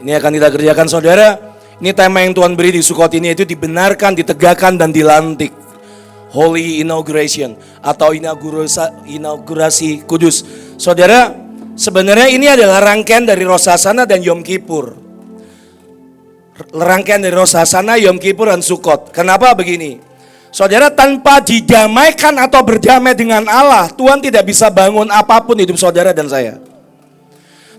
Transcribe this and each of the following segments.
Ini akan kita kerjakan saudara. Ini tema yang Tuhan beri di Sukot ini, itu dibenarkan, ditegakkan, dan dilantik. Holy Inauguration atau inaugurasi kudus. Saudara, sebenarnya ini adalah rangkaian dari Rosh Hashanah dan Yom Kippur. Rangkaian dari Rosh Hashanah, Yom Kippur, dan Sukot. Kenapa begini? Saudara, tanpa didamaikan atau berdamai dengan Allah, Tuhan tidak bisa bangun apapun hidup saudara dan saya.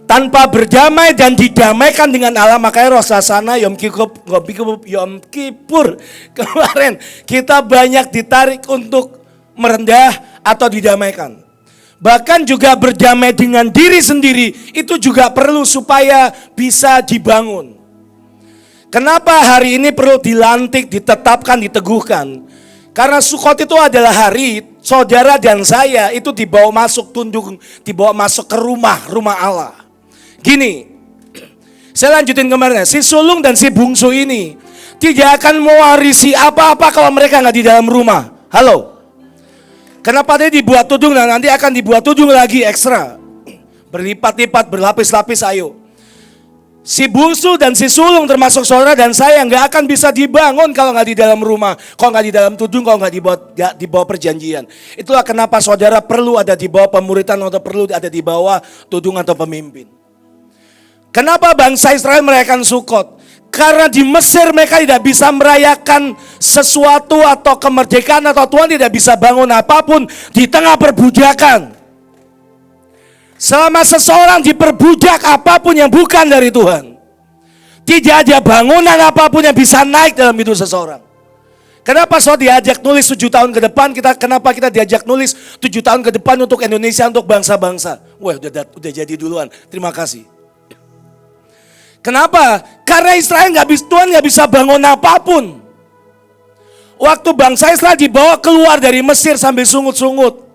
Tanpa berdamai dan didamaikan dengan Allah, makanya Rosh Hashanah, Yom Kippur kemarin kita banyak ditarik untuk merendah atau didamaikan. Bahkan juga berdamai dengan diri sendiri itu juga perlu supaya bisa dibangun. Kenapa hari ini perlu dilantik, ditetapkan, diteguhkan? Karena Sukot itu adalah hari saudara dan saya itu dibawa masuk tunduk, dibawa masuk ke rumah Allah. Gini, saya lanjutin kemarin, si sulung dan si bungsu ini tidak akan mewarisi apa-apa kalau mereka nggak di dalam rumah. Halo, kenapa dia dibuat tudung dan nanti akan dibuat tudung lagi ekstra, berlipat-lipat, berlapis-lapis. Ayo, si bungsu dan si sulung termasuk saudara dan saya nggak akan bisa dibangun kalau nggak di dalam rumah, kalau nggak di dalam tudung, kalau nggak di bawah perjanjian. Itulah kenapa saudara perlu ada di bawah pemuritan atau perlu ada di bawah tudung atau pemimpin. Kenapa bangsa Israel merayakan Sukot? Karena di Mesir mereka tidak bisa merayakan sesuatu atau kemerdekaan, atau Tuhan tidak bisa bangun apapun di tengah perbudakan. Selama seseorang diperbudak apapun yang bukan dari Tuhan, tidak ada bangunan apapun yang bisa naik dalam hidup seseorang. Kenapa diajak nulis 7 tahun ke depan, kenapa kita diajak nulis 7 tahun ke depan untuk Indonesia, untuk bangsa-bangsa? Wah, udah jadi duluan. Terima kasih. Kenapa? Karena Israel Tuhan nggak bisa bangun apapun. Waktu bangsa Israel dibawa keluar dari Mesir sambil sungut-sungut,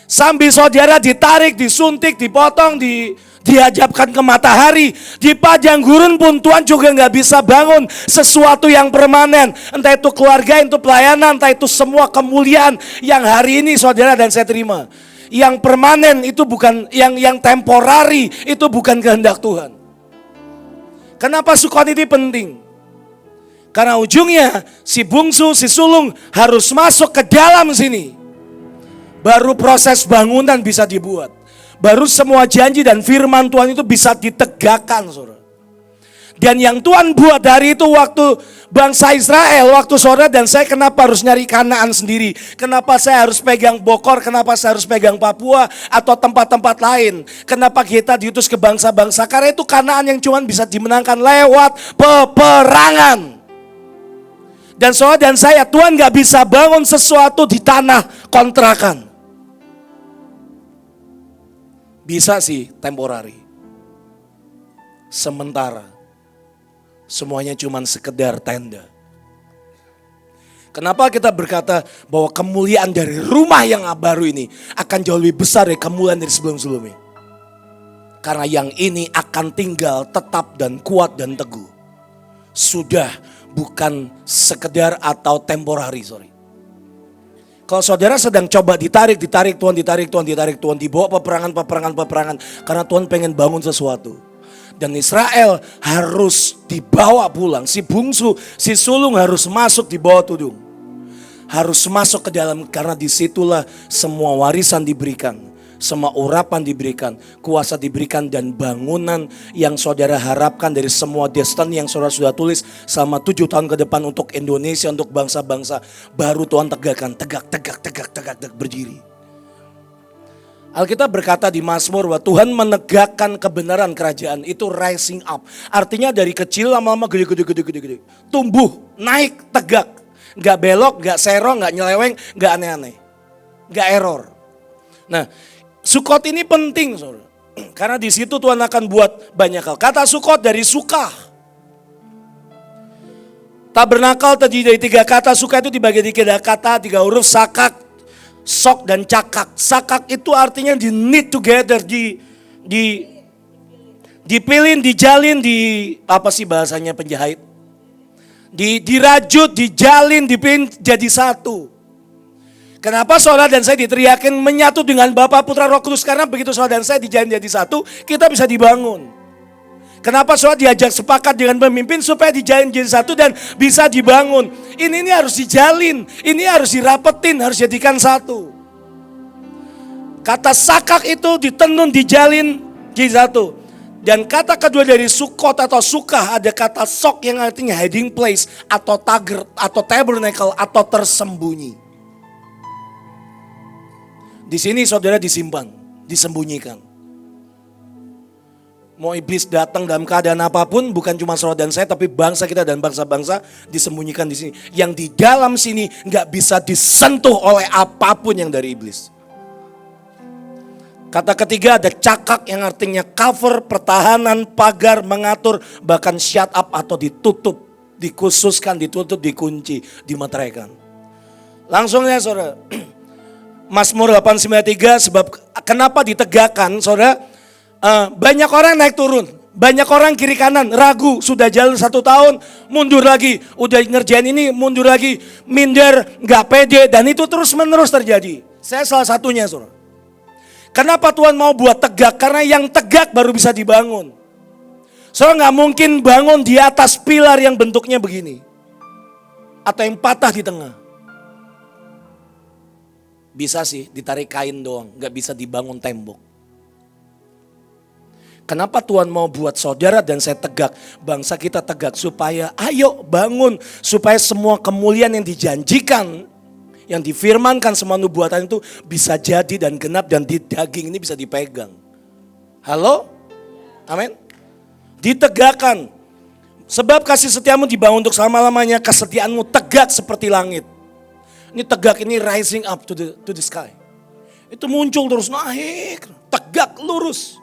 sambil saudara ditarik, disuntik, dipotong, dihadapkan ke matahari, di padang gurun pun Tuhan juga nggak bisa bangun sesuatu yang permanen. Entah itu keluarga, itu pelayanan, entah itu semua kemuliaan yang hari ini saudara dan saya terima. Yang permanen itu bukan, yang temporari itu bukan kehendak Tuhan. Kenapa Sukot ini penting? Karena ujungnya si bungsu, si sulung harus masuk ke dalam sini. Baru proses bangunan bisa dibuat. Baru semua janji dan firman Tuhan itu bisa ditegakkan, saudara. Dan yang Tuhan buat dari itu waktu bangsa Israel, waktu saudara dan saya kenapa harus nyari Kanaan sendiri? Kenapa saya harus pegang Bokor? Kenapa saya harus pegang Papua atau tempat-tempat lain? Kenapa kita diutus ke bangsa-bangsa? Karena itu Kanaan yang cuma bisa dimenangkan lewat peperangan. Dan saudara dan saya, Tuhan gak bisa bangun sesuatu di tanah kontrakan. Bisa sih temporary, sementara. Semuanya cuma sekedar tenda. Kenapa kita berkata bahwa kemuliaan dari rumah yang baru ini akan jauh lebih besar dari kemuliaan dari sebelum-sebelumnya? Karena yang ini akan tinggal tetap dan kuat dan teguh. Sudah bukan sekedar atau temporary, Kalau saudara sedang coba ditarik Tuhan, dibawa peperangan, karena Tuhan pengen bangun sesuatu. Dan Israel harus dibawa pulang. Si bungsu, si sulung harus masuk di bawah tudung. Harus masuk ke dalam, karena disitulah semua warisan diberikan. Semua urapan diberikan, kuasa diberikan, dan bangunan yang saudara harapkan dari semua destiny yang saudara sudah tulis selama 7 tahun ke depan untuk Indonesia, untuk bangsa-bangsa. Baru Tuhan tegakkan, tegak berdiri. Alkitab berkata di Mazmur bahwa Tuhan menegakkan kebenaran kerajaan, itu rising up. Artinya dari kecil lama-lama gede. Tumbuh, naik, tegak. Gak belok, gak serong, gak nyeleweng, gak aneh-aneh. Gak error. Nah, Sukot ini penting, saudara. Karena di situ Tuhan akan buat banyak hal. Kata Sukot dari suka. Tabernakal terdiri dari 3 kata. Suka itu dibagi di 3 kata, 3 huruf, sakak, sok dan cakak. Sakak itu artinya di knit together, dipilin, dijalin, apa sih bahasanya penjahit? Dirajut, dijalin, dipilin jadi satu. Kenapa saudara dan saya diteriakin menyatu dengan Bapa, Putra, Roh Kudus? Karena begitu saudara dan saya dijalin jadi satu, kita bisa dibangun. Kenapa saudara diajak sepakat dengan pemimpin supaya dijalin jadi satu dan bisa dibangun. Ini harus dijalin, ini harus dirapetin, harus jadikan satu. Kata sakak itu ditenun, dijalin jadi satu. Dan kata kedua dari sukot atau sukah ada kata sok yang artinya hiding place atau tager atau tabernacle atau tersembunyi. Di sini saudara disimpan, disembunyikan. Mau iblis datang dalam keadaan apapun, bukan cuma saudara dan saya, tapi bangsa kita dan bangsa-bangsa disembunyikan di sini. Yang di dalam sini nggak bisa disentuh oleh apapun yang dari iblis. Kata ketiga ada cakak yang artinya cover, pertahanan, pagar, mengatur, bahkan shut up atau ditutup, dikhususkan, ditutup, dikunci, dimeteraikan. Langsung ya saudara. Mazmur 893 sebab kenapa ditegakkan saudara? Banyak orang naik turun, banyak orang kiri kanan, ragu, sudah jalan 1 tahun, mundur lagi, udah ngerjain ini, mundur lagi, minder, gak pede, dan itu terus menerus terjadi. Saya salah satunya saudara. Kenapa Tuhan mau buat tegak? Karena yang tegak baru bisa dibangun. Saudara gak mungkin bangun di atas pilar yang bentuknya begini. Atau yang patah di tengah. Bisa sih ditarik kain doang, gak bisa dibangun tembok. Kenapa Tuhan mau buat saudara dan saya tegak, bangsa kita tegak supaya ayo bangun. Supaya semua kemuliaan yang dijanjikan, yang difirmankan semua nubuatan itu bisa jadi dan genap dan di daging ini bisa dipegang. Halo? Amin. Ditegakkan. Sebab kasih setiamu dibangun untuk selama-lamanya, kesetiaanmu tegak seperti langit. Ini tegak, ini rising up to the sky. Itu muncul terus naik, tegak lurus.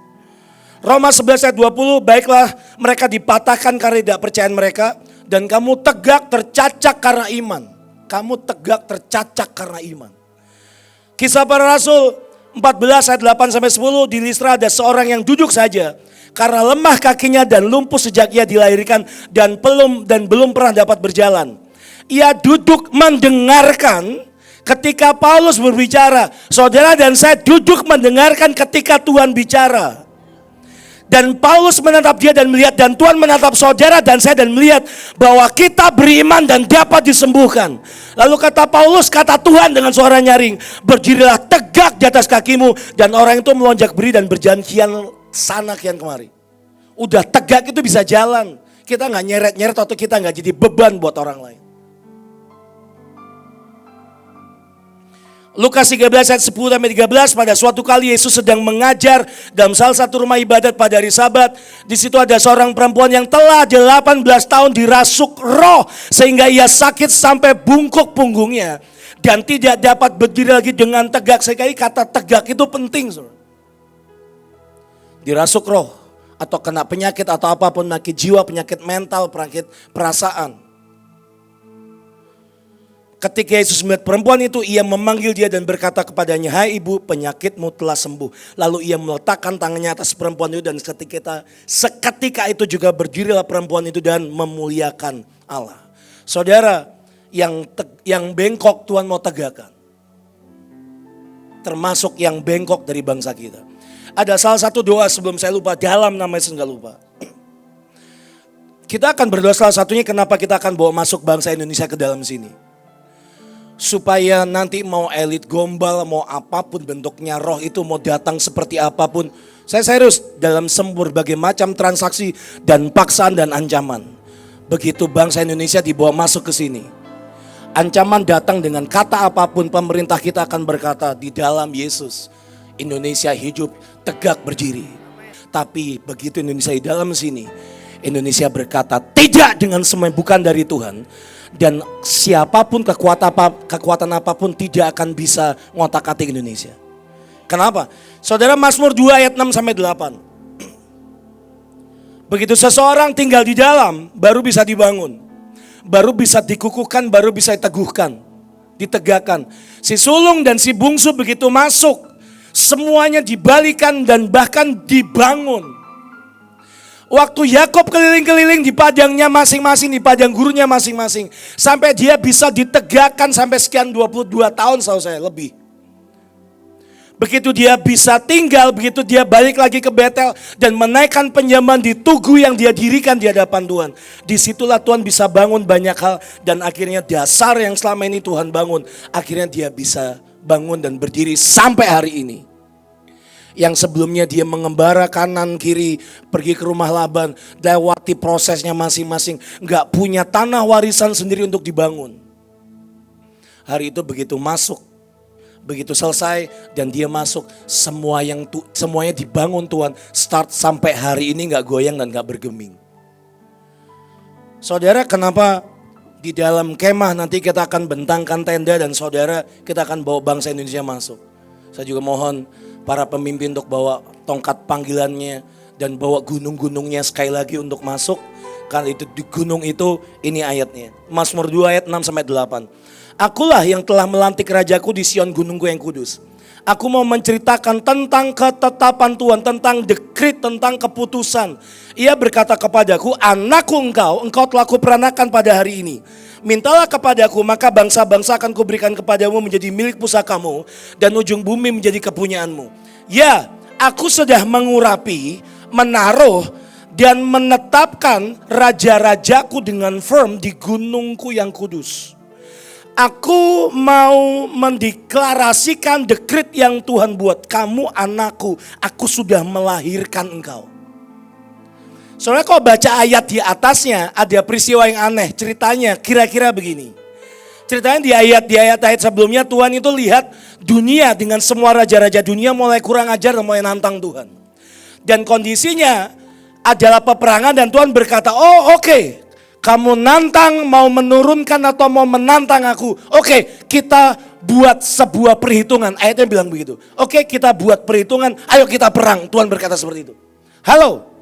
Roma 11 ayat 20, baiklah mereka dipatahkan karena tidak percayaan mereka, dan kamu tegak tercacak karena iman. Kamu tegak tercacak karena iman. Kisah Para Rasul 14 ayat 8 sampai 10, di Listra ada seorang yang duduk saja karena lemah kakinya dan lumpuh sejak ia dilahirkan dan belum pernah dapat berjalan. Ia duduk mendengarkan ketika Paulus berbicara. Saudara dan saya duduk mendengarkan ketika Tuhan bicara. Dan Paulus menatap dia dan melihat, dan Tuhan menatap saudara dan saya dan melihat bahwa kita beriman dan dapat disembuhkan. Lalu kata Paulus, kata Tuhan dengan suara nyaring, berdirilah tegak di atas kakimu. Dan orang itu melonjak berdiri dan berjalan kian sana kian kemari. Udah tegak itu bisa jalan. Kita gak nyeret-nyeret atau kita gak jadi beban buat orang lain. Lukas 13 ayat 10 sampai 13, pada suatu kali Yesus sedang mengajar dalam salah satu rumah ibadat pada hari Sabat. Di situ ada seorang perempuan yang telah 18 tahun dirasuk roh sehingga ia sakit sampai bungkuk punggungnya dan tidak dapat berdiri lagi dengan tegak. Sekali kata tegak itu penting. Dirasuk roh atau kena penyakit atau apapun, penyakit jiwa, penyakit mental, penyakit perasaan. Ketika Yesus melihat perempuan itu, ia memanggil dia dan berkata kepadanya, hai ibu, penyakitmu telah sembuh. Lalu ia meletakkan tangannya atas perempuan itu dan seketika itu juga berdirilah perempuan itu dan memuliakan Allah. Saudara, yang bengkok Tuhan mau tegakkan. Termasuk yang bengkok dari bangsa kita. Ada salah satu doa sebelum saya lupa, dalam namanya saya nggak lupa. Kita akan berdoa salah satunya kenapa kita akan bawa masuk bangsa Indonesia ke dalam sini. Supaya nanti mau elit gombal, mau apapun bentuknya, roh itu mau datang seperti apapun. Saya serius, dalam berbagai macam transaksi dan paksaan dan ancaman. Begitu bangsa Indonesia dibawa masuk ke sini. Ancaman datang dengan kata apapun, pemerintah kita akan berkata di dalam Yesus. Indonesia hidup tegak berdiri. Tapi begitu Indonesia di dalam sini, Indonesia berkata tidak dengan semua yang bukan dari Tuhan. Dan siapapun kekuatan apapun tidak akan bisa ngotak-atik Indonesia. Kenapa? Saudara, Mazmur 2 ayat 6 sampai 8. Begitu seseorang tinggal di dalam, baru bisa dibangun. Baru bisa dikukuhkan, baru bisa diteguhkan, ditegakkan. Si sulung dan si bungsu begitu masuk, semuanya dibalikan dan bahkan dibangun. Waktu Yakub keliling-keliling di padangnya masing-masing, di padang gurunya masing-masing. Sampai dia bisa ditegakkan sampai sekian 22 tahun setahu saya lebih. Begitu dia bisa tinggal, begitu dia balik lagi ke Betel dan menaikkan penyembahan di tugu yang dia dirikan di hadapan Tuhan. Disitulah Tuhan bisa bangun banyak hal dan akhirnya dasar yang selama ini Tuhan bangun, akhirnya dia bisa bangun dan berdiri sampai hari ini. Yang sebelumnya dia mengembara kanan kiri, pergi ke rumah Laban, lewati prosesnya masing-masing, gak punya tanah warisan sendiri untuk dibangun. Hari itu begitu masuk, begitu selesai dan dia masuk, semuanya dibangun Tuhan, start sampai hari ini gak goyang dan gak bergeming. Saudara, kenapa di dalam kemah nanti kita akan bentangkan tenda dan saudara kita akan bawa bangsa Indonesia masuk. Saya juga mohon para pemimpin untuk bawa tongkat panggilannya dan bawa gunung-gunungnya sekali lagi untuk masuk. Karena itu di gunung itu, ini ayatnya. Mazmur 2 ayat 6-8. Akulah yang telah melantik rajaku di Sion gunungku yang kudus. Aku mau menceritakan tentang ketetapan Tuhan, tentang dekrit, tentang keputusan. Ia berkata kepadaku, anakku engkau telah kuperanakan pada hari ini. Mintalah kepadaku, maka bangsa-bangsa akan kuberikan kepadamu menjadi milik pusakamu dan ujung bumi menjadi kepunyaanmu. Ya, aku sudah mengurapi, menaruh dan menetapkan raja-rajaku dengan firm di gunungku yang kudus. Aku mau mendeklarasikan dekrit yang Tuhan buat. Kamu anakku, aku sudah melahirkan engkau. Soalnya kalau baca ayat di atasnya ada peristiwa yang aneh. Ceritanya kira-kira begini. Ceritanya di ayat sebelumnya Tuhan itu lihat dunia dengan semua raja-raja dunia mulai kurang ajar dan mulai nantang Tuhan. Dan kondisinya adalah peperangan dan Tuhan berkata, oh oke. Kamu nantang, mau menurunkan atau mau menantang aku. Oke, kita buat sebuah perhitungan. Ayatnya bilang begitu. Oke, kita buat perhitungan, ayo kita perang. Tuhan berkata seperti itu. Halo?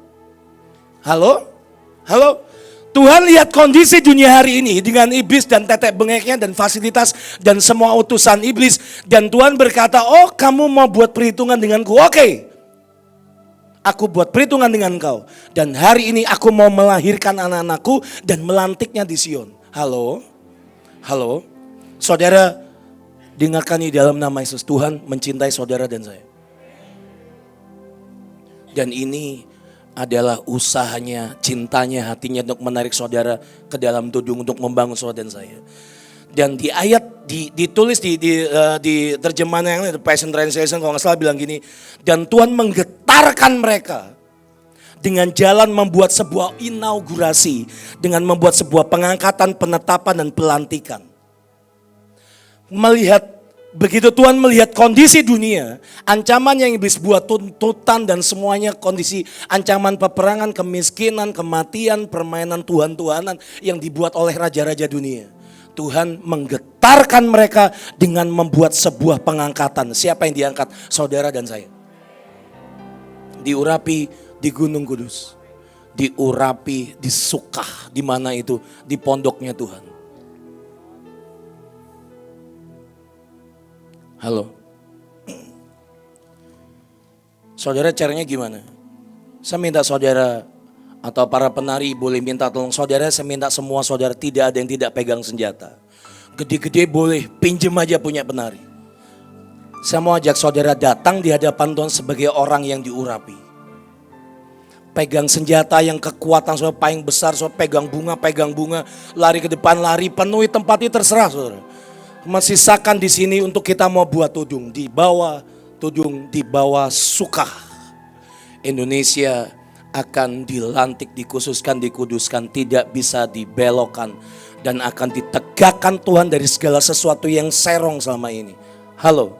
Tuhan lihat kondisi dunia hari ini dengan iblis dan tetek bengeknya dan fasilitas dan semua utusan iblis. Dan Tuhan berkata, oh kamu mau buat perhitungan denganku. Oke. Aku buat perhitungan dengan engkau. Dan hari ini aku mau melahirkan anak-anakku dan melantiknya di Sion. Halo? Saudara, dengarkan ini dalam nama Yesus. Tuhan mencintai saudara dan saya. Dan ini adalah usahanya, cintanya, hatinya untuk menarik saudara ke dalam tudung untuk membangun saudara dan saya. Dan di ayat ditulis di terjemahan yang lain, Passion Translation kalau nggak salah bilang gini, dan Tuhan menggetarkan mereka dengan jalan membuat sebuah inaugurasi, dengan membuat sebuah pengangkatan, penetapan dan pelantikan. Begitu Tuhan melihat kondisi dunia, ancaman yang iblis buat, tuntutan dan semuanya, kondisi ancaman peperangan, kemiskinan, kematian, permainan Tuhan-Tuhanan yang dibuat oleh raja-raja dunia. Tuhan menggetarkan mereka dengan membuat sebuah pengangkatan. Siapa yang diangkat? Saudara dan saya. Diurapi di Gunung Kudus. Diurapi di Sukah. Di mana itu? Di pondoknya Tuhan. Halo. Saudara, caranya gimana? Saya minta saudara atau para penari boleh minta tolong saudara, saya minta semua saudara tidak ada yang tidak pegang senjata. Gede-gede boleh, pinjem aja punya penari. Saya mau ajak saudara datang di hadapan Tuhan sebagai orang yang diurapi. Pegang senjata yang kekuatan saudara paling besar, saudara pegang bunga, lari ke depan, lari penuhi tempat ini terserah saudara. Mensisakan di sini untuk kita mau buat tudung, di bawah Sukah. Indonesia akan dilantik, dikhususkan, dikuduskan, tidak bisa dibelokkan dan akan ditegakkan Tuhan dari segala sesuatu yang serong selama ini. Halo.